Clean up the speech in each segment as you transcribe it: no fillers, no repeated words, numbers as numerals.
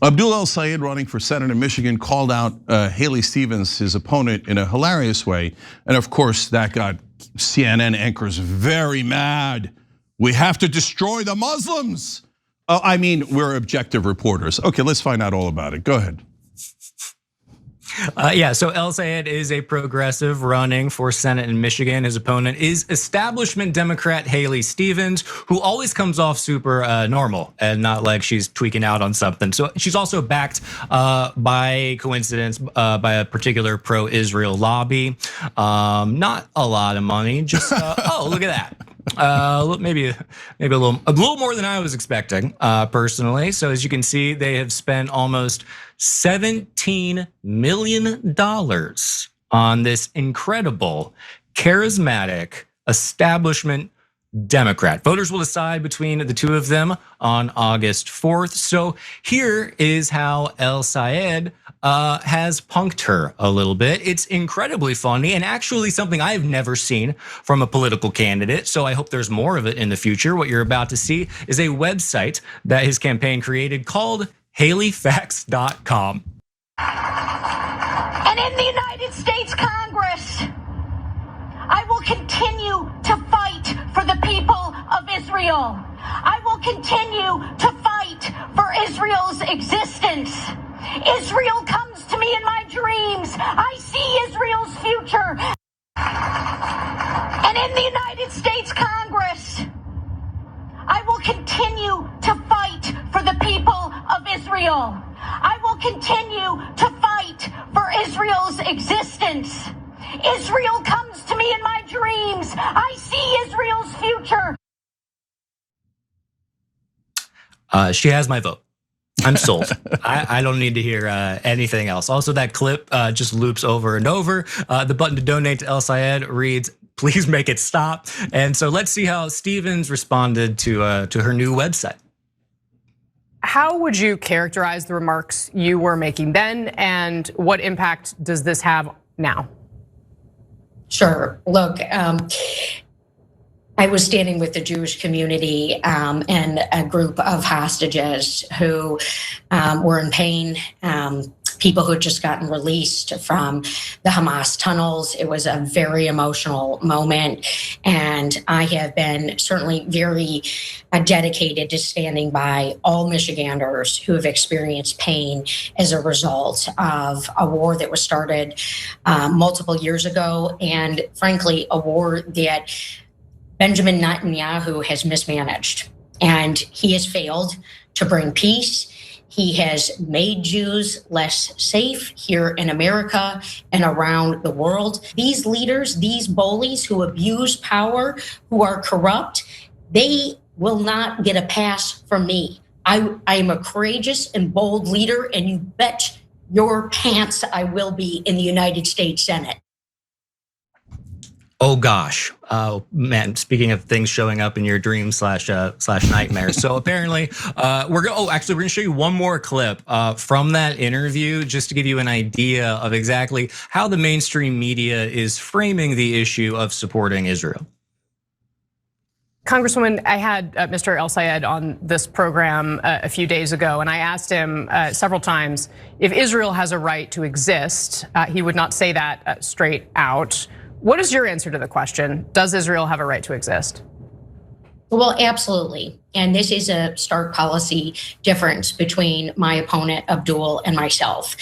Abdul El-Sayed, running for Senate in Michigan, called out Haley Stevens, his opponent, in a hilarious way. And of course, that got CNN anchors very mad. We have to destroy the Muslims. I mean, we're objective reporters. Okay, let's find out all about it. Go ahead. Yeah, so El-Sayed is a progressive running for Senate in Michigan. His opponent is establishment Democrat Haley Stevens, who always comes off super normal and not like she's tweaking out on something. So she's also backed by coincidence by a particular pro-Israel lobby. Not a lot of money, just oh, look at that. Maybe a little more than I was expecting personally. So as you can see, they have spent almost $17 million on this incredible, charismatic establishment Democrat. Voters will decide between the two of them on August 4th. So here is how El-Sayed has punked her a little bit. It's incredibly funny and actually something I've never seen from a political candidate. So I hope there's more of it in the future. What you're about to see is a website that his campaign created called HaleyFacts.com. And in the United States Congress, I will continue to fight for the people of Israel. I will continue to fight for Israel's existence. Israel comes to me in my dreams. I see Israel's future. And in the United States Congress, I will continue to fight for the people of Israel. I will continue to fight for Israel's existence. Israel comes to me in my dreams. I see Israel's future. She has my vote. I'm sold. I don't need to hear anything else. Also, that clip just loops over and over. The button to donate to El-Sayed reads, "Please make it stop." And so let's see how Stevens responded to her new website. How would you characterize the remarks you were making then, and what impact does this have now? Sure. Look, I was standing with the Jewish community and a group of hostages who were in pain, people who had just gotten released from the Hamas tunnels. It was a very emotional moment. And I have been certainly very dedicated to standing by all Michiganders who have experienced pain as a result of a war that was started multiple years ago. And frankly, a war that Benjamin Netanyahu has mismanaged, and he has failed to bring peace. He has made Jews less safe here in America and around the world. These leaders, these bullies who abuse power, who are corrupt, they will not get a pass from me. I am a courageous and bold leader, and you bet your pants I will be in the United States Senate. Oh gosh, man! Speaking of things showing up in your dreams slash nightmares, so apparently we're gonna show you one more clip from that interview just to give you an idea of exactly how the mainstream media is framing the issue of supporting Israel. Congresswoman, I had Mr. El-Sayed on this program a few days ago, and I asked him several times if Israel has a right to exist. He would not say that straight out. What is your answer to the question? Does Israel have a right to exist? Well, absolutely. And this is a stark policy difference between my opponent, Abdul, and myself.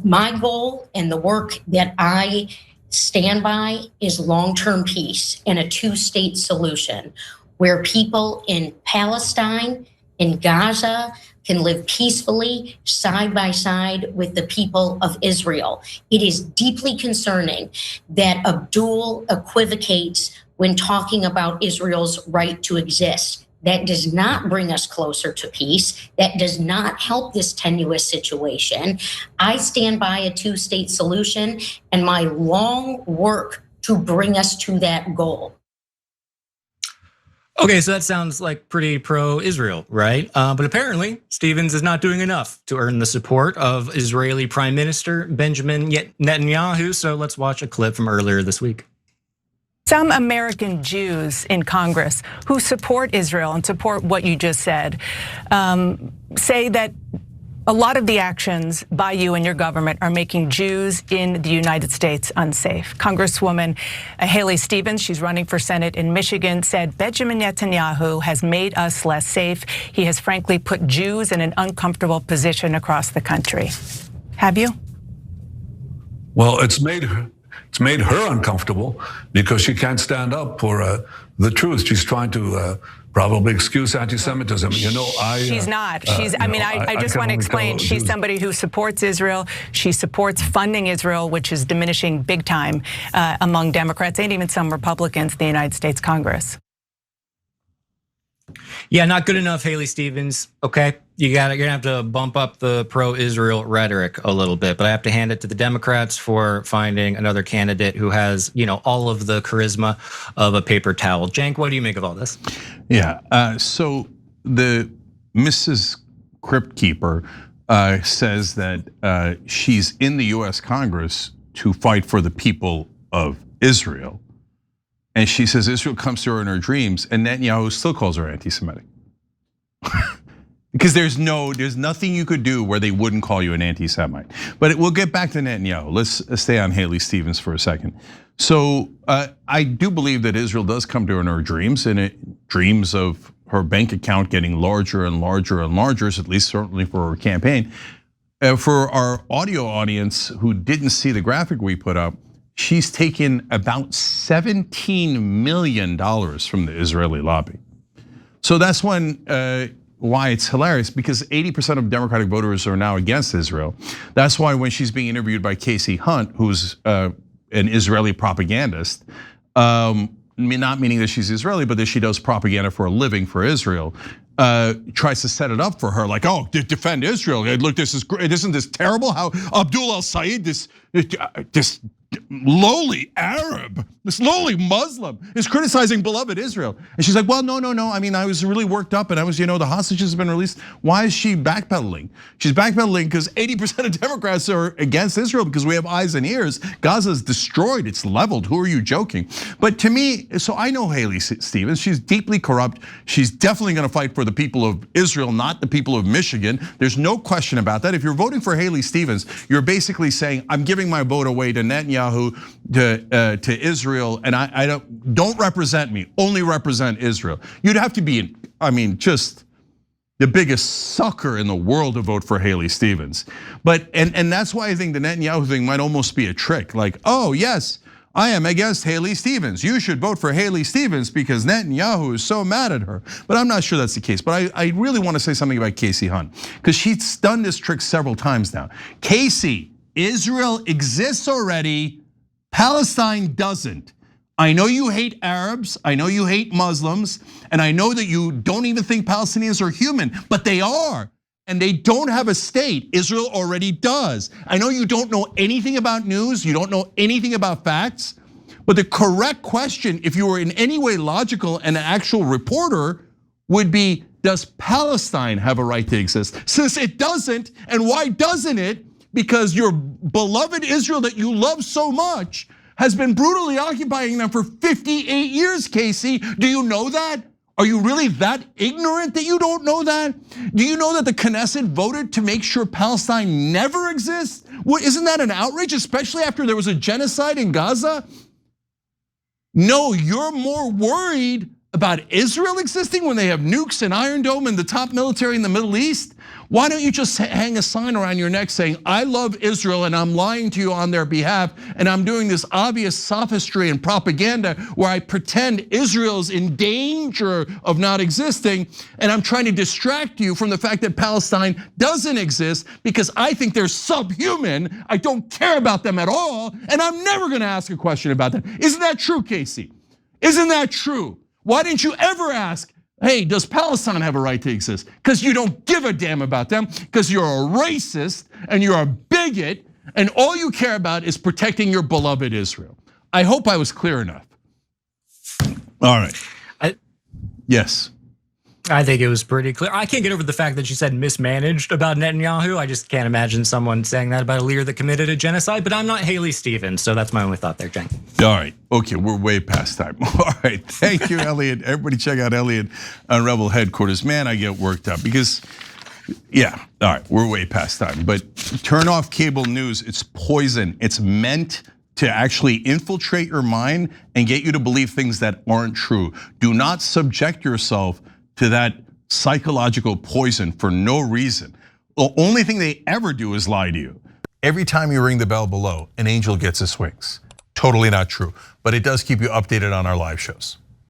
My goal and the work that I stand by is long-term peace and a two-state solution where people in Palestine, in Gaza, can live peacefully side by side with the people of Israel. It is deeply concerning that Abdul equivocates when talking about Israel's right to exist. That does not bring us closer to peace. That does not help this tenuous situation. I stand by a two-state solution and my long work to bring us to that goal. Okay, so that sounds like pretty pro-Israel, right? But apparently, Stevens is not doing enough to earn the support of Israeli Prime Minister Benjamin Netanyahu. So let's watch a clip from earlier this week. Some American Jews in Congress who support Israel and support what you just said say that A lot of the actions by you and your government are making Jews in the United States unsafe. Congresswoman Haley Stevens, she's running for Senate in Michigan, said Benjamin Netanyahu has made us less safe. He has frankly put Jews in an uncomfortable position across the country. Have you? Well, it's made her uncomfortable because she can't stand up for the truth. She's trying to probably excuse anti-Semitism. She's not. I just want to explain. She's somebody who supports Israel. She supports funding Israel, which is diminishing big time among Democrats and even some Republicans in the United States Congress. Yeah, not good enough, Haley Stevens. Okay, you're gonna have to bump up the pro-Israel rhetoric a little bit, but I have to hand it to the Democrats for finding another candidate who has, all of the charisma of a paper towel. Cenk, what do you make of all this? Yeah, so the Mrs. Crypt Keeper says that she's in the US Congress to fight for the people of Israel. And she says Israel comes to her in her dreams, and Netanyahu still calls her anti-Semitic. Because there's nothing you could do where they wouldn't call you an anti-Semite. But we'll get back to Netanyahu. Let's stay on Haley Stevens for a second. So I do believe that Israel does come to her in her dreams, and dreams of her bank account getting larger and larger and larger, at least certainly for her campaign. For our audio audience who didn't see the graphic we put up, she's taken about $17 million from the Israeli lobby. So that's why it's hilarious, because 80% of Democratic voters are now against Israel. That's why when she's being interviewed by Casey Hunt, who's an Israeli propagandist, not meaning that she's Israeli, but that she does propaganda for a living for Israel, tries to set it up for her, like, oh, defend Israel. Look, this is great. Isn't this terrible? How Abdul al-Said, this lowly Arab, this lowly Muslim, is criticizing beloved Israel. And she's like, well, no. I mean, I was really worked up, and I was, the hostages have been released. Why is she backpedaling? She's backpedaling because 80% of Democrats are against Israel because we have eyes and ears. Gaza's destroyed, it's leveled. Who are you joking? But to me, so I know Haley Stevens. She's deeply corrupt. She's definitely going to fight for the people of Israel, not the people of Michigan. There's no question about that. If you're voting for Haley Stevens, you're basically saying, I'm giving my vote away to Netanyahu, to Israel, and I don't represent me, only represent Israel. You'd have to be, just the biggest sucker in the world to vote for Haley Stevens. But and that's why I think the Netanyahu thing might almost be a trick. Like, oh yes, I am against Haley Stevens. You should vote for Haley Stevens because Netanyahu is so mad at her. But I'm not sure that's the case. But I really want to say something about Casey Hunt, because she's done this trick several times now. Casey, Israel exists already, Palestine doesn't. I know you hate Arabs, I know you hate Muslims, and I know that you don't even think Palestinians are human, but they are. And they don't have a state. Israel already does. I know you don't know anything about news, you don't know anything about facts, but the correct question, if you were in any way logical and an actual reporter, would be, does Palestine have a right to exist? Since it doesn't, and why doesn't it? Because your beloved Israel that you love so much has been brutally occupying them for 58 years, Casey. Do you know that? Are you really that ignorant that you don't know that? Do you know that the Knesset voted to make sure Palestine never exists? Well, isn't that an outrage, especially after there was a genocide in Gaza? No, you're more worried about Israel existing when they have nukes and Iron Dome and the top military in the Middle East? Why don't you just hang a sign around your neck saying, I love Israel and I'm lying to you on their behalf, and I'm doing this obvious sophistry and propaganda where I pretend Israel's in danger of not existing, and I'm trying to distract you from the fact that Palestine doesn't exist because I think they're subhuman, I don't care about them at all, and I'm never gonna ask a question about them. Isn't that true, Casey? Isn't that true? Why didn't you ever ask, hey, does Palestine have a right to exist? Because you don't give a damn about them, because you're a racist and you're a bigot, and all you care about is protecting your beloved Israel. I hope I was clear enough. All right. Yes. I think it was pretty clear. I can't get over the fact that she said mismanaged about Netanyahu. I just can't imagine someone saying that about a leader that committed a genocide, but I'm not Haley Stevens, so that's my only thought there, Cenk. All right, okay, we're way past time. All right, thank you, Elliot. Everybody check out Elliot on Rebel Headquarters. Man, I get worked up because Yeah, all right, we're way past time. But turn off cable news, it's poison. It's meant to actually infiltrate your mind and get you to believe things that aren't true. Do not subject yourself to that psychological poison for no reason. The only thing they ever do is lie to you. Every time you ring the bell below, an angel gets his wings. Totally not true, but it does keep you updated on our live shows.